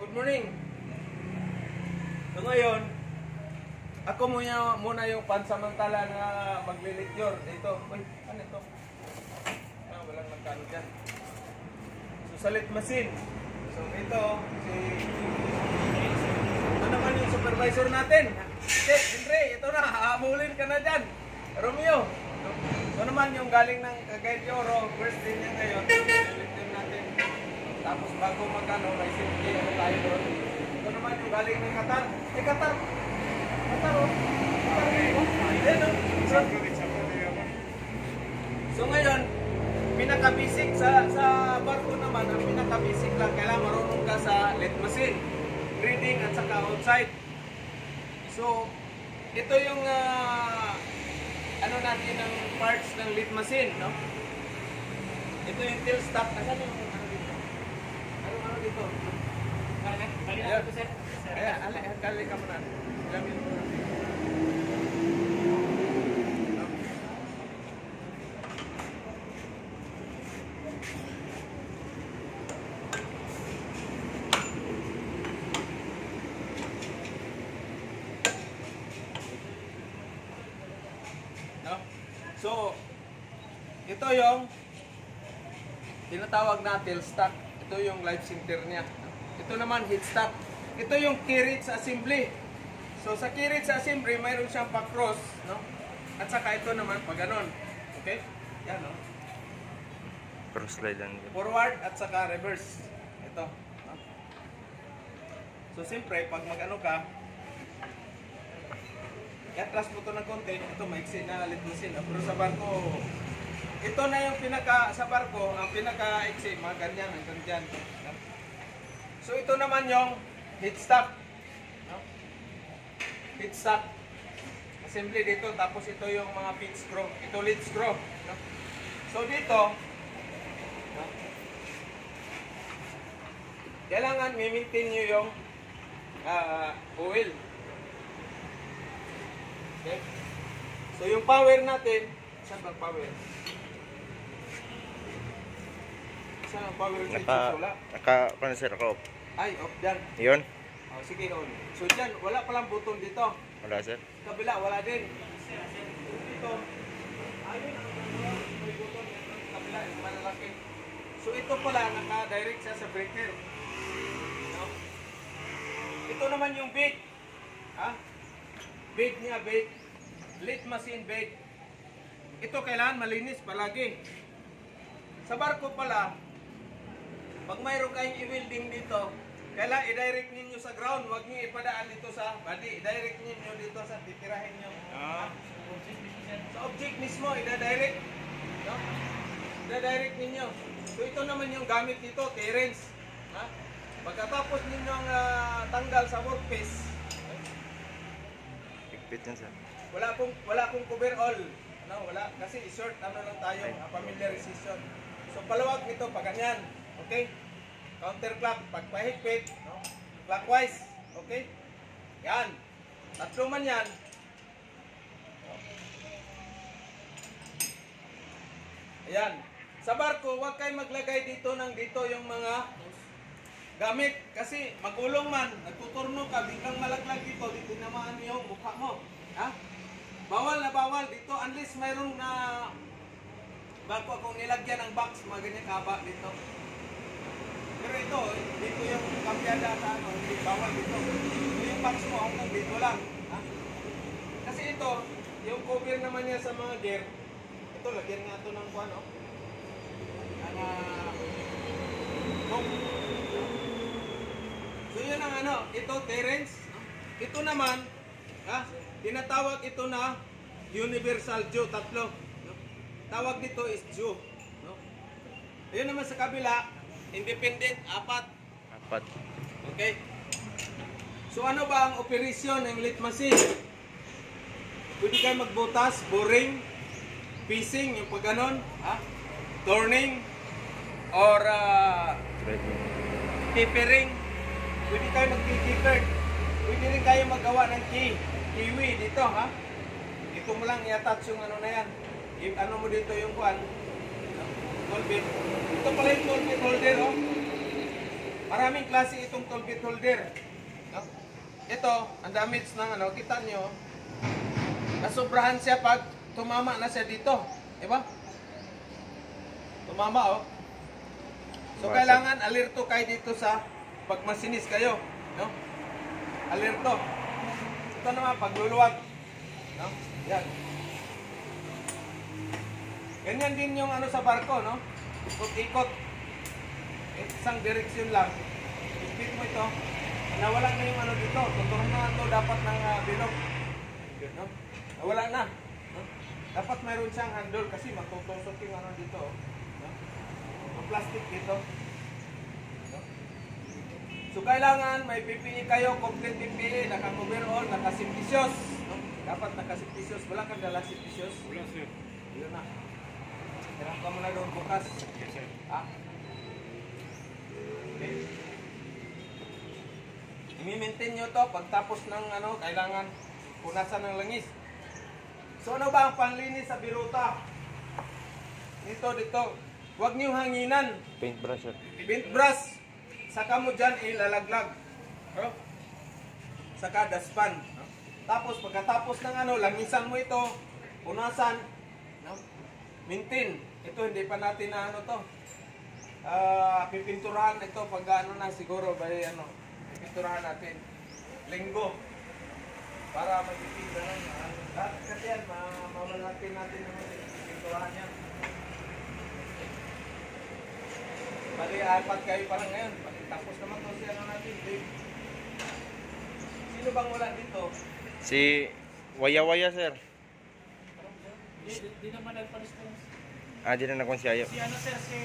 good morning. So ngayon, ako muna yung pansamantala na magle-lecture dito. Uy, ano ito? Walang nagkano dyan. So sa litmasin. So ito, ito naman yung supervisor natin. Henry, ito na, hahamulin ka na dyan. Romeo. So naman yung galing ng Cagayan de Oro, first day niya ngayon. Lecture natin. Tapos bago magkano, may safety ano tayo doon. Ito naman yung galing ng Qatar. Qatar. Qatar oh. Ayan oh. So ngayon, pinaka-basic sa barko naman, ang pinaka-basic lang, kailangan marunong ka sa litmasin, reading at saka outside. So, ito yung ano natin ng parts ng litmasin, no? Ito yung tail stop. Nasaan yung ano dito? Ano dito? Ayan. Ayan, kali ka muna. Ilamin mo na. So, ito yung tinatawag na tail stock. Ito yung live center niya. Ito naman head stock. Ito yung carriage assembly. So, sa carriage assembly, mayroon siyang pa-cross, no? At saka ito naman pa ganon. Okay? Yan, no? Cross slide lang. Forward at saka reverse. Ito. No? So, siyempre, pag mag-ano ka, i-atras mo ito ng konti, ito maiksi na litmasin. Pero sa barko, ito na yung sa barko, ang pinaka-iksi, mga ganyan, hanggang dyan. So ito naman yung head stop. No? Head stop. Assembly dito, tapos ito yung mga feed screw. Ito lead screw. No? So dito, no? Kailangan i-maintain nyo yung oil. Okay. So yung power natin, saan ba power? Saan ang power switch? Paano sir, ako off? Ay, off dyan. Yun? Oh, sige, on. So dyan, wala palang button dito. Wala sir? Kabila, wala din. Dito, ayun, may button. Kabila, yung malalaki. So ito pala, naka-direct siya sa breaker. No? Ito naman yung bait. Ha? Bait niya, bait. Litmasin bait. Ito kailangan malinis palagi. Sa barko pala, pag mayroon kayong i-welding dito, kailangan i-direct ninyo sa ground. Huwag nyo ipadaan dito sa body. I-direct ninyo dito sa titirahin nyo. Sa object mismo, i-direct. No? I-direct ninyo. So ito naman yung gamit dito, clearance. Ha? Pagkatapos ninyong tanggal sa workpiece, Higpit yan sir. wala pong cover all. No, wala kasi short ano lang tayo, familiarization. So palawag nito pag ganyan. Okay? Counterclock pag pahigpit, no? Clockwise. Okay? Yan. Tatlo man yan. Ayan. Sa barko, huwag kayo maglagay dito yung mga gamit kasi magulong man, nagtuturno ka, biglang malaglag dito, dito naman yung mukha mo. Ha? Bawal na bawal dito unless mayroong na bago akong nilagyan ng box, mga ganyan kaba dito. Pero ito, dito yung kambyada sa ano, hindi bawal dito. Yung box mo, hanggang dito lang. Ha? Kasi ito, yung cover naman niya sa mga gear, ito, lagyan nga ito ng ano, so yun ang ano, ito Terence. Ito naman, ha, tinatawag ito na universal Joe, tatlo. No? Tawag dito is Joe. No? Ayun naman sa kabila, independent, apat. Okay. So ano ba ang operasyon ng litmasin? Pwede kayo magbutas, boring, piecing, yung pag ganon, ha? Turning, or tapering. Pwede kayo mag-taper. Pwede rin kayo magawa ng kiwi dito, ha? Dito mo lang i-attach yung ano na yan. Ano mo dito yung kuan. Tool bit. Ito pala yung tool bit holder, oh. Maraming klase itong toll bit holder. No? Ito, ang damage ng ano, kita nyo, nasobrahan siya pag tumama na siya dito. Diba? Tumama, oh. So, kailangan alerto kayo dito sa pagmasinis kayo. No? Alerto. Ito naman, pagluluwag. No? Yan. Ganyan din yung ano sa barko, no? Ikot-ikot. Isang direksyon lang. Ipit mo ito. Nawala na yung ano dito. Tuturuan na ito dapat ng bilog. No? Nawala na. No? Dapat mayroon siyang handle kasi matutusok yung ano dito. No? Yung plastic dito. No? So kailangan may PPE kayo, complete PPE, naka-coverall, naka-safety-shoes. No? Dapat naka-safety-shoes. Wala kang dala safety-shoes? Wala, sir. Yun na. Hirap ka muna doon bukas. Yes, sir. Ha? Okay. I-maintain nyo to pagtapos ng ano, kailangan punasan ng langis. So ano ba ang panlinis sa biruta? Dito. Huwag niyo hanginan. Paintbrush, sir. Paintbrush. Saka mo dyan ilalaglag. Oh. Saka daspan. Tapos pagkatapos ng ano, langisan mo ito. Punasan. No? Maintain. Ito hindi pa natin na ano to. Pipinturahan ito pag ano na siguro by ano. Pipinturahan natin. Linggo. Para magpipinta ng kasi yan, mamalaki natin naman pipinturahan yan. Bali, apat kayo parang ngayon. Tapos naman to siya natin, babe. Sino bang wala dito? Si Waya-Waya, sir. Di naman nagpalis to. Di na nakon siya. Si ano, sir, si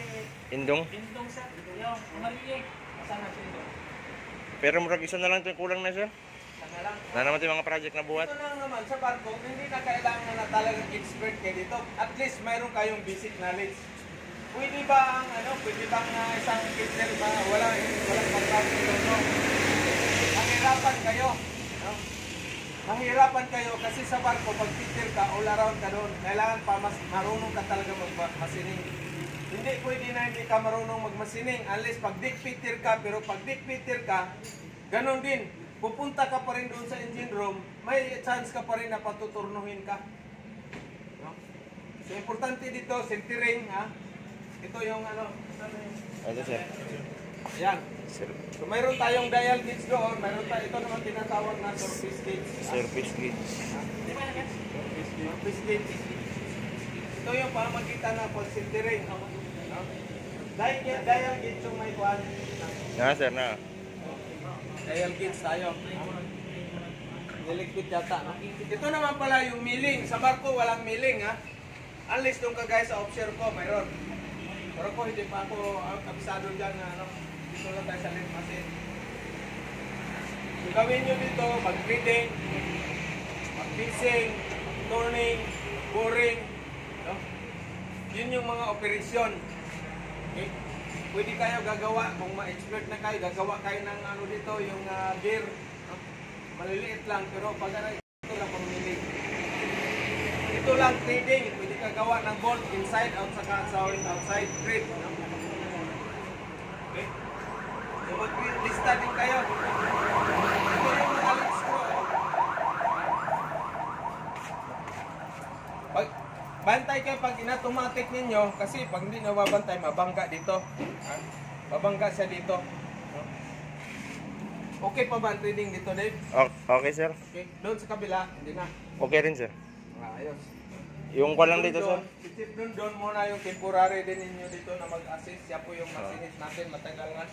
Indong. Indong, sir. Yung Marie. Kasama si Indong. Pero murag isa na lang ito yung kulang na, sir. Sana lang. Na naman ito yung mga project na buhat. Ito lang naman, sa barko, hindi na kailangan na talagang expert kayo dito. At least mayroon kayong basic knowledge. Pwede ba ang ano, pwede bang isang kitchen ba walang pagkakita no? Mahirapan kayo, no? Mahirapan kayo kasi sa barko pag teacher ka, all around ka doon, kailangan pa mas marunong ka talaga magmasining. Hindi pwede na hindi ka marunong magmasining unless pag dick fitter ka, pero pag dick fitter ka, ganon din. Pupunta ka pa rin doon sa engine room, may chance ka pa rin na patuturnuhin ka. No? So importante dito, centering ha. Ito yung ano, Ito, sir. yan. Sir. So mayroon tayong dial gauge doon, mayroon tayo, ito naman tinatawag na surface gauge. Surface gauge. Surface gauge. Ito yung pamagitan na pag-centering. No? Dial gauge yung may kwan. Sir, na. Dial gauge tayo. Niligpit yata. No? Ito naman pala yung milling. Sa barko walang milling ha. Unless doon ka guys sa offshore ko, mayroon. Pero ko hindi pa ako kabisado dyan na ano, dito lang tayo sa lift machine. So gawin nyo dito, mag-breeding, mag-fixing, turning, boring. No? Yun yung mga operasyon. Okay? Pwede kayo gagawa, kung ma-expert na kayo, gagawa kayo ng ano dito, yung gear. No? Maliliit lang, pero pag ito lang pamili. Ito lang trading, pwede ka gawa ng bolt inside, outside, grid. No? Okay? So mag-lista din kayo. Ito yung alert screw. Pag bantay kayo pag inautomatic ninyo, kasi pag hindi nyo babantay, mabangga dito. Ha? Mabangga siya dito. No? Okay pa ba ang trading dito, Dave? Okay, sir. Okay. Doon sa kabila, hindi na. Okay rin, sir. Ayos. Yung kwa lang dito, sir. Doon muna yung temporary din ninyo dito na mag-assist. Siya po yung masinis natin, matagal na.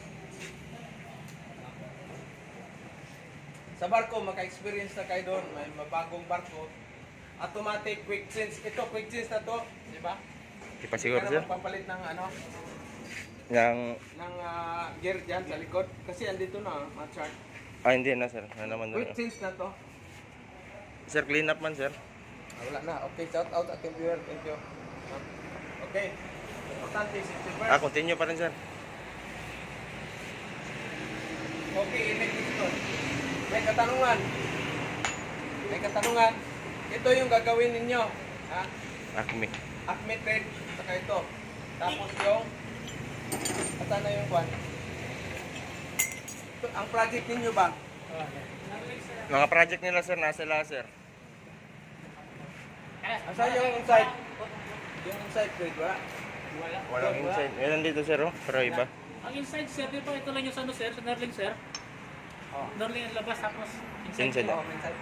Sa barko, maka-experience na kayo doon. May mabagong barko. Automatic quick change. Ito, quick change na to. Di ba? Di pa siguro, Kaya sir. magpapalit ng ano, Yang... gear dyan sa likod. Kasi andito na, ma-chart. Hindi na, sir. Na naman Quick na. change na to. Sir, clean up man, sir. Wala na. Okay, shout out at yung viewer. Thank you. Okay. Importante, safety first. Continue pa rin, sir. Okay, inig dito. May katanungan. Ito yung gagawin ninyo. Ha? Acme. Acme thread. Saka ito. Tapos yung ata na yung kwan. Ang project ninyo ba? Mga project nila sir, nasa lahat sir. Asa yung inside? Yung inside grade ba? Wala. Walang inside. Eh, nandito sir oh, pero iba. Ang inside sir, di ba ito lang yung sa ano sir, sa Nerling sir? Oh. Nerling ang labas tapos Inside. Oh, inside.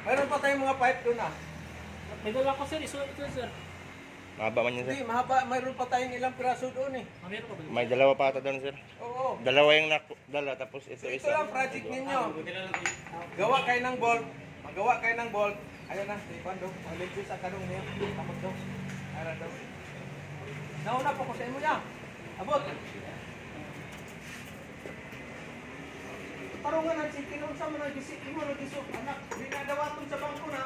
Mayroon pa tayong mga pipe doon ah. May dala ko sir, ito sir. Mahaba man yun Hindi, sir. mahaba. Mayroon pa tayong ilang piraso doon eh. Meron pa ba? May dalawa pa ata doon sir. Oo. Dalawa yung dala tapos ito So, ito isa. lang project ninyo. Gawa kayo ng bolt. Magawa kayo ng bolt. Ayun na, si Pando. Maligpis sa kanong niya. Tapos daw. Ara daw. Nauna po ko sa imo niya. Abot. Tarungan ang sige nung sa mga gisik mo, nagisok. Anak, dinadawaton sa bangko na.